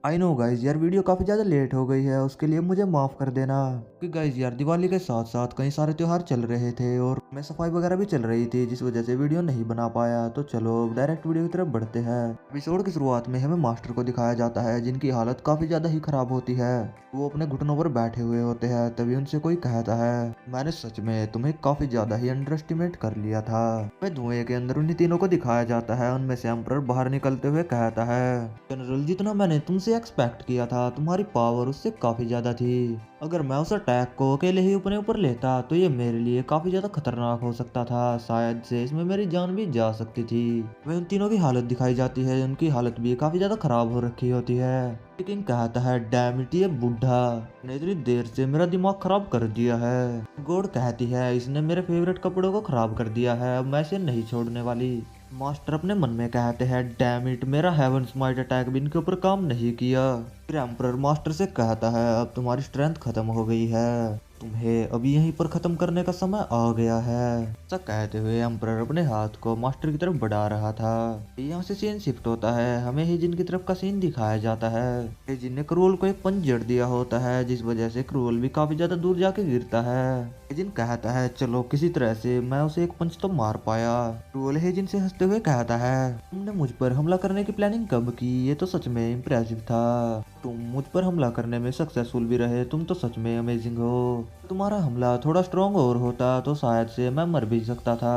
I know guys यार, video काफ़ी ज़्यादा लेट हो गई है, उसके लिए मुझे माफ़ कर देना। क्योंकि गाइज यार, दिवाली के साथ साथ कई सारे त्योहार चल रहे थे और मैं सफाई वगैरह भी चल रही थी, जिस वजह से वीडियो नहीं बना पाया। तो चलो अब डायरेक्ट वीडियो की तरफ बढ़ते हैं। एपिसोड की शुरुआत में हमें मास्टर को दिखाया जाता है, जिनकी हालत काफ़ी ज़्यादा ही खराब होती है। वो अपने घुटनों पर बैठे हुए होते हैं, तभी उनसे कोई कहता है, मैंने सच में तुम्हें काफ़ी ज़्यादा ही अंडर एस्टिमेट कर लिया था। वह धुएं के अंदर उन्हीं तीनों को दिखाया जाता है। उनमें से एम्परर बाहर निकलते हुए कहता है, जनरल, जितना मैंने तुमसे एक्सपेक्ट किया था, तुम्हारी पावर उससे काफी ज्यादा थी। अगर मैं उस अटैक को अकेले ही अपने ऊपर लेता तो ये मेरे लिए काफी ज्यादा खतरनाक हो सकता था। शायद से इसमें मेरी जान भी जा सकती थी। वह उन तीनों की हालत दिखाई जाती है, उनकी हालत भी काफी ज्यादा खराब हो रखी होती है। लेकिन कहता है, डैम इट, ये बुढ़ा ने इतनी देर से मेरा दिमाग खराब कर दिया है। गॉड कहती है, इसने मेरे फेवरेट कपड़ों को खराब कर दिया है, अब मैं इसे नहीं छोड़ने वाली। मास्टर अपने मन में कहते हैं, डैम इट, मेरा हेवन स्माइट अटैक भी इनके ऊपर काम नहीं किया। फिर एम्परर मास्टर से कहता है, अब तुम्हारी स्ट्रेंथ खत्म हो गई है, तुम्हें अभी यहीं पर खत्म करने का समय आ गया है। ऐसा कहते हुए एम्परर अपने हाथ को मास्टर की तरफ बढ़ा रहा था। यहाँ से सीन शिफ्ट होता है, हमें हेजिन की तरफ का सीन दिखाया जाता है। हेजिन ने क्रूअल को एक पंच जड़ दिया होता है, जिस वजह से क्रूअल भी काफी ज्यादा दूर जाके गिरता है। हेजिन कहता है, चलो किसी तरह से मैं उसे एक पंच तो मार पाया। क्रूअल हेजिन से हंसते हुए कहता है, तुमने मुझ पर हमला करने की प्लानिंग कब की? ये तो सच में इम्प्रेसिव था। तुम मुझ पर हमला करने में सक्सेसफुल भी रहे, तुम तो सच में अमेजिंग हो। तुम्हारा हमला थोड़ा स्ट्रॉन्ग और होता तो शायद से मैं मर भी सकता था।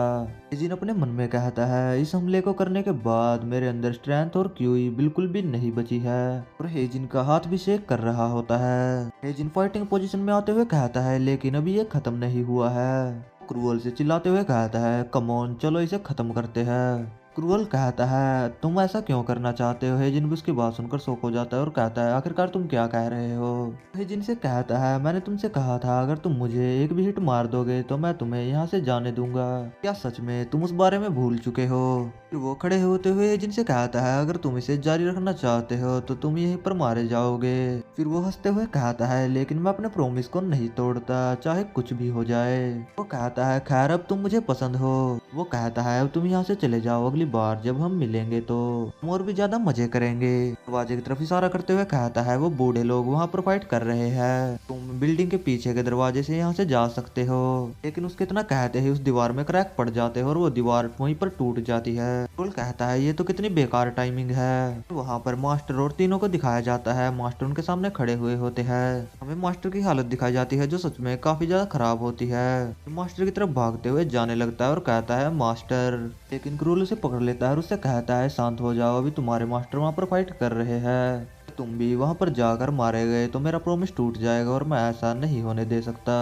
हेजिन अपने मन में कहता है, इस हमले को करने के बाद मेरे अंदर स्ट्रेंथ और क्यूई बिल्कुल भी नहीं बची है। और हेजिन का हाथ भी शेक कर रहा होता है। हेजिन फाइटिंग पोजीशन में आते हुए कहता है, लेकिन अभी ये खत्म नहीं हुआ है। क्रूअल से चिल्लाते हुए कहता है, कम ऑन, चलो इसे खत्म करते हैं। क्रूअल कहता है, तुम ऐसा क्यों करना चाहते हो? हेजिन भी उसकी बात सुनकर शॉक हो जाता है और कहता है, आखिरकार तुम क्या कह रहे हो? हेजिन से कहता है, मैंने तुमसे कहा था, अगर तुम मुझे एक भी हिट मार दोगे तो मैं तुम्हें यहाँ से जाने दूंगा। क्या सच में तुम उस बारे में भूल चुके हो? फिर वो खड़े होते हुए हेजिन से कहता है, अगर तुम इसे जारी रखना चाहते हो तो तुम यहीं पर मारे जाओगे। फिर वो हंसते हुए कहता है, लेकिन मैं अपने प्रॉमिस को नहीं तोड़ता, चाहे कुछ भी हो जाए। वो कहता है, खैर अब तुम मुझे पसंद हो। वो कहता है, अब तुम यहाँ से चले जाओ, अगली बार जब हम मिलेंगे तो हम और भी ज्यादा मजे करेंगे। दरवाजे की तरफ इशारा करते हुए कहता है, वो बूढ़े लोग वहाँ पर फाइट कर रहे हैं, तुम बिल्डिंग के पीछे के दरवाजे से यहाँ से जा सकते हो। लेकिन उसके इतना कहते ही उस दीवार में क्रैक पड़ जाते हैं और वो दीवार वहीं पर टूट जाती है। रोल कहता है, ये तो कितनी बेकार टाइमिंग है। वहाँ पर मास्टर और तीनों को दिखाया जाता है। मास्टर उनके सामने खड़े हुए होते हैं। हमें मास्टर की हालत दिखाई जाती है, जो सच में काफी ज्यादा खराब होती है। मास्टर की तरफ भागते हुए जाने लगता है और कहता है, मास्टर। लेकिन क्रूल उसे पकड़ लेता है और उससे कहता है, शांत हो जाओ, अभी तुम्हारे मास्टर वहाँ पर फाइट कर रहे हैं। तुम भी वहाँ पर जाकर मारे गए तो मेरा प्रॉमिस टूट जाएगा और मैं ऐसा नहीं होने दे सकता।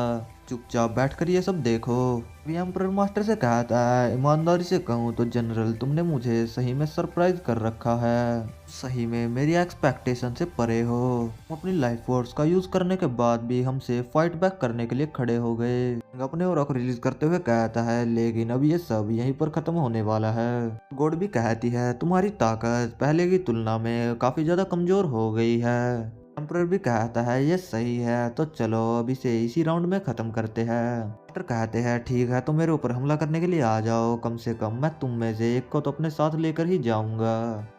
चुपचाप बैठकर ये सब देखो। अभी एम्परर मास्टर से कहता है, ईमानदारी से कहूँ तो जनरल, तुमने मुझे सही में सरप्राइज कर रखा है। सही में मेरी एक्सपेक्टेशन से परे हो। तुम अपनी लाइफ फोर्स का यूज करने के बाद भी हमसे फाइट बैक करने के लिए खड़े हो गए। अपने और रिलीज करते हुए कहता है, लेकिन अब ये सब यहीं पर खत्म होने वाला है। गॉड भी कहती है, तुम्हारी ताकत पहले की तुलना में काफी ज्यादा कमजोर हो गई है। एम्परर भी कहता है, ये सही है, तो चलो अब इसे इसी राउंड में खत्म करते हैं। मास्टर कहते हैं, ठीक है, तो मेरे ऊपर हमला करने के लिए आ जाओ, कम से कम मैं तुम में से एक को तो अपने साथ लेकर ही जाऊंगा।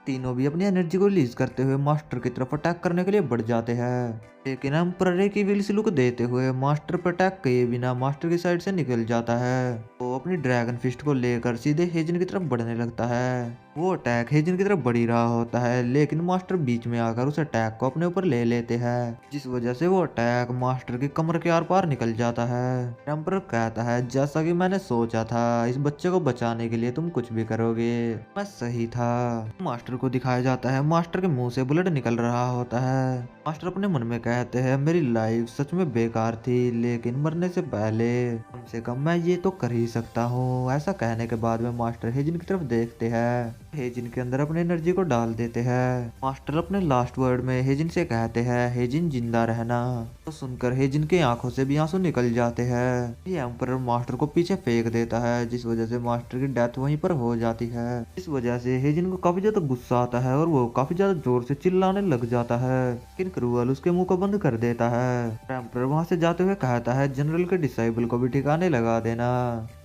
तीनों भी अपनी एनर्जी को रिलीज करते हुए मास्टर की तरफ अटैक करने के लिए बढ़ जाते हैं। लेकिन एम्परर की विल लुक देते हुए मास्टर पर अटैक किए बिना मास्टर की साइड से निकल जाता है। वो अपनी ड्रैगन फिस्ट को लेकर सीधे हेजन की तरफ बढ़ने लगता है। वो अटैक हेजन की तरफ बढ़ ही रहा होता है, लेकिन मास्टर बीच में आकर उस अटैक को अपने ऊपर ले लेते हैं, जिस वजह से वो अटैक मास्टर की कमर के आर पार निकल जाता है। एम्परर कहता है, जैसा कि मैंने सोचा था, इस बच्चे को बचाने के लिए तुम कुछ भी करोगे, मैं सही था। मास्टर को दिखाया जाता है, मास्टर के मुंह से ब्लड निकल रहा होता है। मास्टर अपने मन में कहते हैं, मेरी लाइफ सच में बेकार थी, लेकिन मरने से पहले कम से कम मैं ये तो कर ही सकता हूँ। ऐसा कहने के बाद में मास्टर हेजिन की तरफ देखते हैं। हेजिन के अंदर अपनी एनर्जी को डाल देते हैं। मास्टर अपने लास्ट वर्ड में हेजिन से कहते हैं, हेजिन जिंदा रहना। तो सुनकर हेजिन की आंखों से भी आंसू निकल जाते हैं। ये एम्परर मास्टर को पीछे फेंक देता है, जिस वजह से मास्टर की डेथ वहीं पर हो जाती है। इस वजह से हेजिन को काफी ज्यादा गुस्सा आता है और वो काफी ज्यादा जोर से चिल्लाने लग जाता है, लेकिन क्रूअल उसके मुंह को बंद कर देता है। एम्परर वहां से जाते हुए कहता है, जनरल के डिसाइबल को भी ठिकाने लगा देना,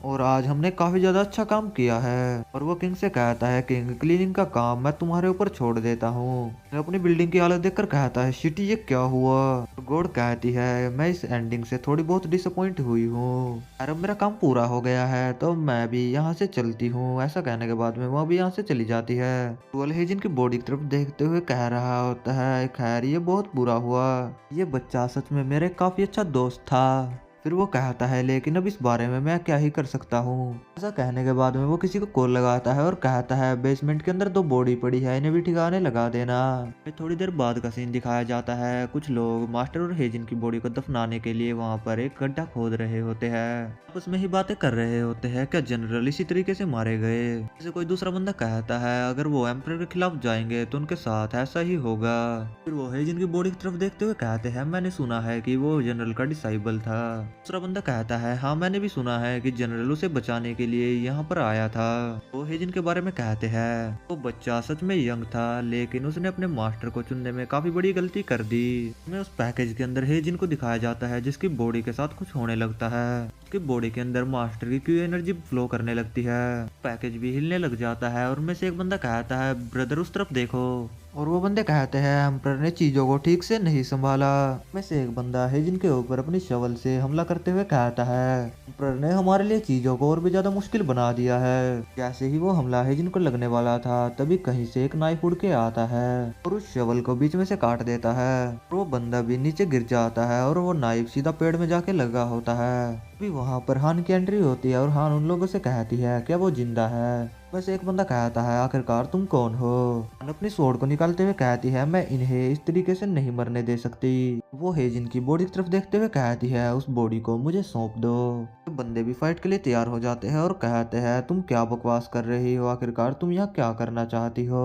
और आज हमने काफी ज्यादा अच्छा काम किया है। और वो किंग से कहता है, किंग रिपेयरिंग क्लीनिंग का काम मैं तुम्हारे ऊपर छोड़ देता हूँ। अपनी बिल्डिंग की हालत देखकर कहता है शिट ये क्या हुआ। गॉड कहती है मैं इस एंडिंग से थोड़ी बहुत डिसअपॉइंट हुई हूँ। अरे मेरा काम पूरा हो गया है तो मैं भी यहाँ से चलती हूँ। ऐसा कहने के बाद में वो भी यहाँ से चली जाती है। ट्वेल हेजिन की बॉडी की तरफ देखते हुए कह रहा होता है खैर ये बहुत बुरा हुआ। ये बच्चा सच में मेरे काफी अच्छा दोस्त था। फिर वो कहता है लेकिन अब इस बारे में मैं क्या ही कर सकता हूँ। ऐसा कहने के बाद में वो किसी को कॉल लगाता है और कहता है बेसमेंट के अंदर 2 बॉडी पड़ी है, इन्हें भी ठिकाने लगा देना। फिर थोड़ी देर बाद का सीन दिखाया जाता है। कुछ लोग मास्टर और हेजिन की बॉडी को दफनाने के लिए वहाँ पर एक गड्ढा खोद रहे होते हैं। आपस में ही बातें कर रहे होते हैं क्या जनरल इसी तरीके से मारे गए। जैसे कोई दूसरा बंदा कहता है अगर वो एम्परर के खिलाफ जाएंगे तो उनके साथ ऐसा ही होगा। फिर वो हेजिन की बॉडी की तरफ देखते हुए कहते हैं मैंने सुना है कि वो जनरल का डिसाइबल था। दूसरा बंदा कहता है हाँ मैंने भी सुना है कि जनरल उसे बचाने के लिए यहाँ पर आया था। वो हेजिन के बारे में कहते हैं वो बच्चा सच में यंग था लेकिन उसने अपने मास्टर को चुनने में काफी बड़ी गलती कर दी। हमें उस पैकेज के अंदर हेजिन को दिखाया जाता है जिसकी बॉडी के साथ कुछ होने लगता है। उसकी बॉडी के अंदर मास्टर की क्यू एनर्जी फ्लो करने लगती है। पैकेज भी हिलने लग जाता है और उनमें से एक बंदा कहता है ब्रदर उस तरफ देखो। और वो बंदे कहते हैं एम्परर ने चीजों को ठीक से नहीं संभाला। में से एक बंदा है जिनके ऊपर अपनी शवल से हमला करते हुए कहता है एम्परर ने हमारे लिए चीजों को और भी ज्यादा मुश्किल बना दिया है। जैसे ही वो हमला है जिनको लगने वाला था तभी कहीं से एक नाइफ उड़ के आता है और उस शवल को बीच में से काट देता है। और वो बंदा भी नीचे गिर जाता है और वो नाइफ सीधा पेड़ में जाके लगा होता है। अभी वहाँ पर हान की एंट्री होती है और हान उन लोगों से कहती है क्या वो जिंदा है। बस एक बंदा कहता है आखिरकार तुम कौन हो। हान अपनी स्वॉर्ड को निकालते हुए कहती है मैं इन्हें इस तरीके से नहीं मरने दे सकती। वो हेजिन की बॉडी की तरफ देखते हुए कहती है उस बॉडी को मुझे सौंप दो। तो बंदे भी फाइट के लिए तैयार हो जाते हैं और कहते हैं तुम क्या बकवास कर रही हो, आखिरकार तुम यहाँ क्या करना चाहती हो।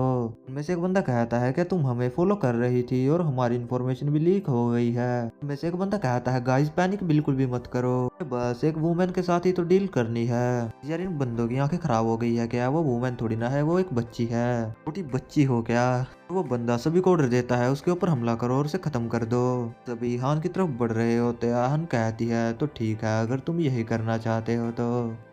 उनमें से एक बंदा कहता है क्या तुम हमें फॉलो कर रही थी और हमारी इन्फॉर्मेशन भी लीक हो गई है। उनमें से एक बंदा कहता है गाइस पैनिक बिल्कुल भी मत करो, बस एक वुमेन के साथ ही तो डील करनी है। यार इन बंदों की आंखें खराब हो गई है क्या, वो वुमेन थोड़ी ना है, वो एक बच्ची है, छोटी बच्ची हो क्या। वो बंदा सभी को ऑर्डर देता है उसके ऊपर हमला करो और उसे खत्म कर दो। सभी हान की तरफ बढ़ रहे होते हैं। हान कहती है तो ठीक है अगर तुम यही करना चाहते हो तो।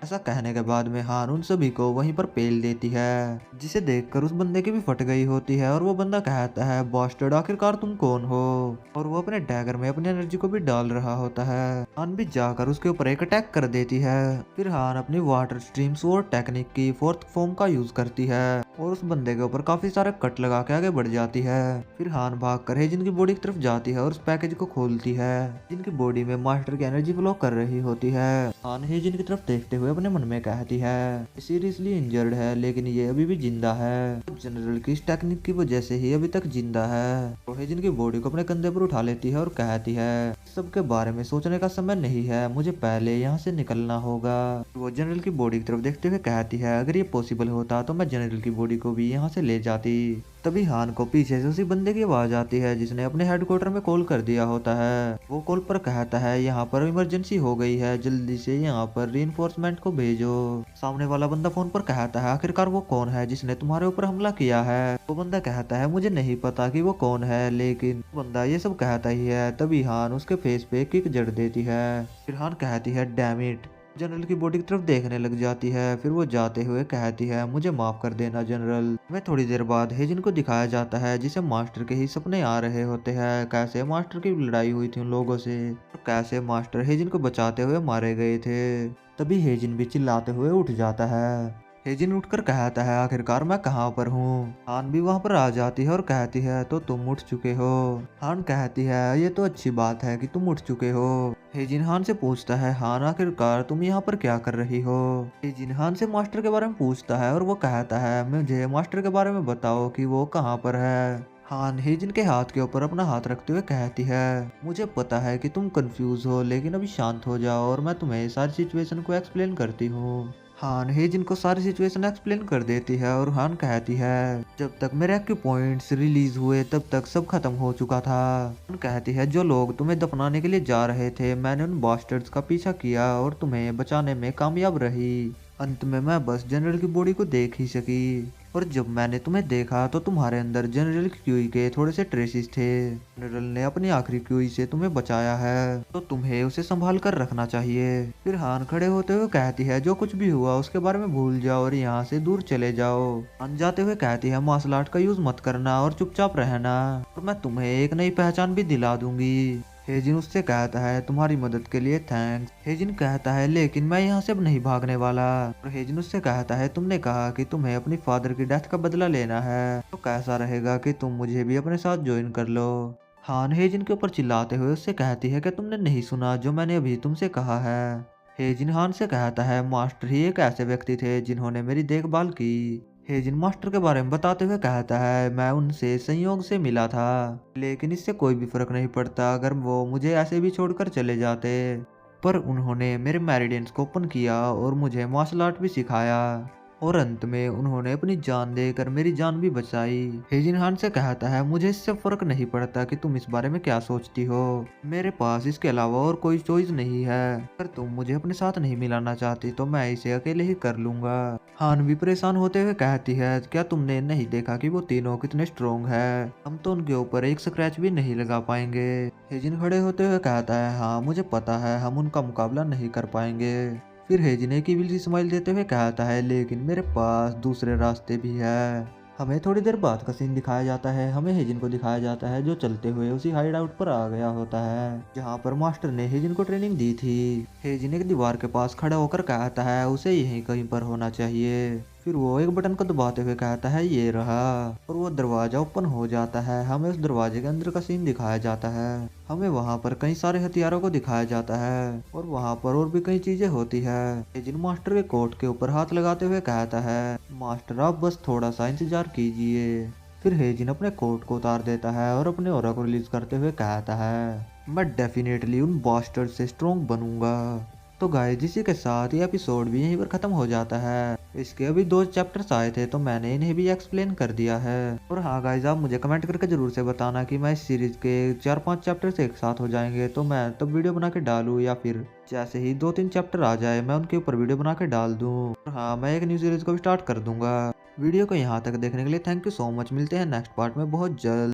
ऐसा कहने के बाद में हान उन सभी को वहीं पर पेल देती है जिसे देखकर उस बंदे की भी फट गई होती है। और वो बंदा कहता है बॉस्टर्ड आखिरकार तुम कौन हो। और वो अपने डैगर में अपनी एनर्जी को भी डाल रहा होता है। हान भी जाकर उसके ऊपर एक अटैक कर देती है। फिर हान अपनी वाटर स्ट्रीम स्वॉर्ड टेक्निक की 4th फॉर्म का यूज करती है और उस बंदे के ऊपर काफी सारे कट लगा के आगे बढ़ जाती है। फिर हान भाग कर हेजिन की बॉडी की तरफ जाती है और उस पैकेज को खोलती है जिनकी बॉडी में मास्टर की एनर्जी फ्लो कर रही होती है। हान हेजिन की तरफ देखते हुए अपने मन में कहती है सीरियसली इंजर्ड है लेकिन ये अभी भी जिंदा है। जनरल की इस टेक्निक की वजह से ही अभी तक जिंदा है। तो हेजिन की बॉडी को अपने कंधे पर उठा लेती है और कहती है सबके बारे में सोचने का समय नहीं है, मुझे पहले यहाँ से निकलना होगा। वो जनरल की बॉडी की तरफ देखते हुए कहती है अगर ये पॉसिबल होता तो मैं जनरल की बॉडी को भी यहाँ से ले जाती। तभी हान को पीछे से उसी बंदे की आवाज आती है जिसने अपने हेडक्वार्टर में कॉल कर दिया होता है। वो कॉल पर कहता है यहाँ पर इमरजेंसी हो गई है, जल्दी से यहाँ पर रीइंफोर्समेंट को भेजो। सामने वाला बंदा फोन पर कहता है आखिरकार वो कौन है जिसने तुम्हारे ऊपर हमला किया है। वो बंदा कहता है मुझे नहीं पता कि वो कौन है, लेकिन बंदा ये सब कहता ही है। तभी हान उसके फेस पे किक जड़ देती है। फिर हान कहती है डैम इट। जनरल की बॉडी की तरफ देखने लग जाती है। फिर वो जाते हुए कहती है मुझे माफ कर देना जनरल। मैं थोड़ी देर बाद हेजिन को दिखाया जाता है जिसे मास्टर के ही सपने आ रहे होते हैं। कैसे मास्टर की लड़ाई हुई थी उन लोगों से और कैसे मास्टर हेजिन को बचाते हुए मारे गए थे। तभी हेजिन भी चिल्लाते हुए उठ जाता है। हेजिन उठकर कहता है आखिरकार मैं कहाँ पर हूँ। हान भी वहाँ पर आ जाती है और कहती है तो तुम उठ चुके हो। हान कहती है ये तो अच्छी बात है कि तुम उठ चुके हो। हेजिन हान से पूछता है हान आखिरकार तुम यहाँ पर क्या कर रही हो। हेजिन हान से मास्टर के बारे में पूछता है और वो कहता है मुझे मास्टर के बारे में बताओ कि वो कहाँ पर है। हान हेजिन के हाथ के ऊपर अपना हाथ रखते हुए कहती है मुझे पता है कि तुम कंफ्यूज हो लेकिन अभी शांत हो जाओ और मैं तुम्हें सारी सिचुएशन को एक्सप्लेन करती हूँ। हान हेजिन को सारी सिचुएशन एक्सप्लेन कर देती है और हान कहती है जब तक मेरे एक्यू पॉइंट्स रिलीज हुए तब तक सब खत्म हो चुका था। हान कहती है जो लोग तुम्हें दफनाने के लिए जा रहे थे मैंने उन बास्टर्ड्स का पीछा किया और तुम्हें बचाने में कामयाब रही। अंत में मैं बस जनरल की बॉडी को देख ही सकी और जब मैंने तुम्हें देखा तो तुम्हारे अंदर जनरल क्यूई के थोड़े से ट्रेसेस थे। जनरल ने अपनी आखिरी क्यूई से तुम्हें बचाया है, तो तुम्हें उसे संभाल कर रखना चाहिए। फिर हान खड़े होते हुए कहती है जो कुछ भी हुआ उसके बारे में भूल जाओ और यहाँ से दूर चले जाओ। हान जाते हुए कहती है मार्शल आर्ट का यूज मत करना और चुपचाप रहना, और मैं तुम्हें एक नई पहचान भी दिला दूंगी। हेजिन उससे कहता है तुम्हारी मदद के लिए थैंक्स। हेजिन कहता है लेकिन मैं यहाँ से अब नहीं भागने वाला। और हेजिन उससे कहता है तुमने कहा कि तुम्हें अपनी फादर की डेथ का बदला लेना है, तो कैसा रहेगा कि तुम मुझे भी अपने साथ ज्वाइन कर लो। हान हेजिन के ऊपर चिल्लाते हुए उससे कहती है कि तुमने नहीं सुना जो मैंने अभी तुमसे कहा है। हेजिन हान से कहता है मास्टर ही एक ऐसे व्यक्ति थे जिन्होंने मेरी देखभाल की। हेजिन मास्टर के बारे में बताते हुए कहता है मैं उनसे संयोग से मिला था, लेकिन इससे कोई भी फर्क नहीं पड़ता अगर वो मुझे ऐसे भी छोड़कर चले जाते। पर उन्होंने मेरे मेरिडियंस को ओपन किया और मुझे मार्शल आर्ट भी सिखाया, और अंत में उन्होंने अपनी जान देकर मेरी जान भी बचाई। हेजिन हान से कहता है मुझे इससे फर्क नहीं पड़ता कि तुम इस बारे में क्या सोचती हो, मेरे पास इसके अलावा और कोई चॉइस नहीं है। अगर तुम मुझे अपने साथ नहीं मिलाना चाहती तो मैं इसे अकेले ही कर लूंगा। हान भी परेशान होते हुए कहती है क्या तुमने नहीं देखा कि वो तीनों कितने स्ट्रोंग है, हम तो उनके ऊपर एक स्क्रैच भी नहीं लगा पाएंगे। हेजिन खड़े होते हुए कहता है हाँ मुझे पता है हम उनका मुकाबला नहीं कर पाएंगे। फिर हेजिन एक इविल सी स्माइल देते हुए कहता है लेकिन मेरे पास दूसरे रास्ते भी है। हमें थोड़ी देर बाद का सीन दिखाया जाता है। हमें हेजिन को दिखाया जाता है जो चलते हुए उसी हाइड आउट पर आ गया होता है जहाँ पर मास्टर ने हेजिन को ट्रेनिंग दी थी। हेजिन एक दीवार के पास खड़ा होकर कहता है उसे यहीं कहीं पर होना चाहिए। फिर वो एक बटन को दबाते हुए कहता है ये रहा, और वो दरवाजा ओपन हो जाता है। हमें उस दरवाजे के अंदर का सीन दिखाया जाता है। हमें वहाँ पर कई सारे हथियारों को दिखाया जाता है और वहाँ पर और भी कई चीजें होती है। हेजिन मास्टर के कोट के ऊपर हाथ लगाते हुए कहता है मास्टर आप बस थोड़ा सा इंतजार कीजिए। फिर हेजिन अपने कोट को उतार देता है और अपने ऑरा को रिलीज करते हुए कहता है मैं डेफिनेटली उन बास्टर्ड से स्ट्रॉन्ग बनूंगा। तो गाइस इसी के साथ ये एपिसोड भी यहीं पर खत्म हो जाता है। इसके अभी 2 चैप्टर्स आए थे तो मैंने इन्हें भी एक्सप्लेन कर दिया है। और हाँ गाइस आप मुझे कमेंट करके जरूर से बताना कि मैं इस सीरीज के 4-5 चैप्टर्स एक साथ हो जाएंगे तो मैं तब वीडियो बना के डालूं, या फिर जैसे ही 2-3 चैप्टर आ जाए मैं उनके ऊपर वीडियो बना के डाल दूं। और हाँ मैं एक न्यू सीरीज को भी स्टार्ट कर दूंगा। वीडियो को यहाँ तक देखने के लिए थैंक यू सो मच। मिलते हैं नेक्स्ट पार्ट में बहुत जल्द।